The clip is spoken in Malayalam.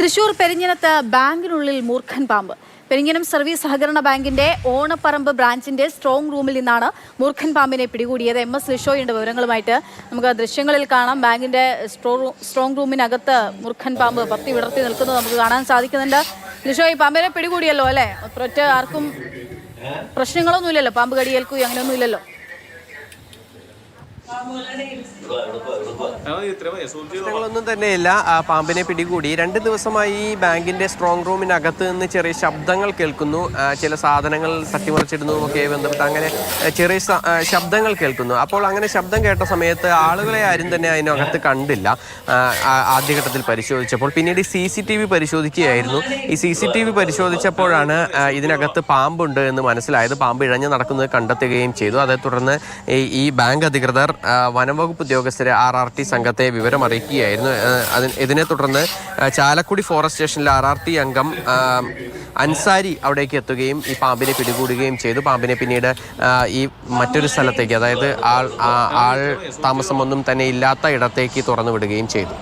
തൃശൂർ പെരിഞ്ഞനത്ത് ബാങ്കിനുള്ളിൽ മൂർഖൻ പാമ്പ്. പെരിഞ്ഞനം സർവീസ് സഹകരണ ബാങ്കിന്റെ ഓണപ്പറമ്പ് ബ്രാഞ്ചിന്റെ സ്ട്രോങ് റൂമിൽ നിന്നാണ് മൂർഖൻ പാമ്പിനെ പിടികൂടിയത്. MS ലിഷോയുണ്ട് വിവരങ്ങളുമായിട്ട്. നമുക്ക് ദൃശ്യങ്ങളിൽ കാണാം. ബാങ്കിന്റെ സ്ട്രോങ് റൂമിനകത്ത് മൂർഖൻ പാമ്പ് പത്തി വിടർത്തി നിൽക്കുന്നത് നമുക്ക് കാണാൻ സാധിക്കുന്നുണ്ട്. ലിഷോ, ഈ പാമ്പിനെ പിടികൂടിയല്ലോ അല്ലേ? ഒറ്റ ആർക്കും പ്രശ്നങ്ങളൊന്നുമില്ലല്ലോ, പാമ്പ് കടിയേൽക്കുകയോ അങ്ങനെയൊന്നും ഇല്ലല്ലോ? പ്രശ്നങ്ങളൊന്നും തന്നെയില്ല. പാമ്പിനെ പിടികൂടി 2 ദിവസമായി ഈ ബാങ്കിന്റെ സ്ട്രോങ് റൂമിനകത്ത് നിന്ന് ചെറിയ ശബ്ദങ്ങൾ കേൾക്കുന്നു. ചില സാധനങ്ങൾ തട്ടിമറിച്ചിടുന്നതുമൊക്കെ ബന്ധപ്പെട്ട് അങ്ങനെ ചെറിയ ശബ്ദങ്ങൾ കേൾക്കുന്നു. അപ്പോൾ അങ്ങനെ ശബ്ദം കേട്ട സമയത്ത് ആളുകളെ ആരും തന്നെ അതിനകത്ത് കണ്ടില്ല. ആദ്യഘട്ടത്തിൽ പരിശോധിച്ചപ്പോൾ പിന്നീട് CCTV പരിശോധിക്കുകയായിരുന്നു. ഈ CCTV പരിശോധിച്ചപ്പോഴാണ് ഇതിനകത്ത് പാമ്പുണ്ട് എന്ന് മനസ്സിലായത്. പാമ്പ് ഇഴഞ്ഞു നടക്കുന്നത് കണ്ടെത്തുകയും ചെയ്തു. അതേ തുടർന്ന് ഈ ബാങ്ക് അധികൃതർ വനംവകുപ്പ് ഉദ്യോഗസ്ഥരെ RRT സംഘത്തെ വിവരം അറിയിക്കുകയായിരുന്നു. ഇതിനെ തുടർന്ന് ചാലക്കുടി ഫോറസ്റ്റ് സ്റ്റേഷനിലെ RRT അംഗം അൻസാരി അവിടേക്ക് എത്തുകയും ഈ പാമ്പിനെ പിടികൂടുകയും ചെയ്തു. പാമ്പിനെ പിന്നീട് ഈ മറ്റൊരു സ്ഥലത്തേക്ക്, അതായത് ആൾ താമസമൊന്നും തന്നെ ഇല്ലാത്ത ഇടത്തേക്ക് തുറന്നു വിടുകയും ചെയ്തു.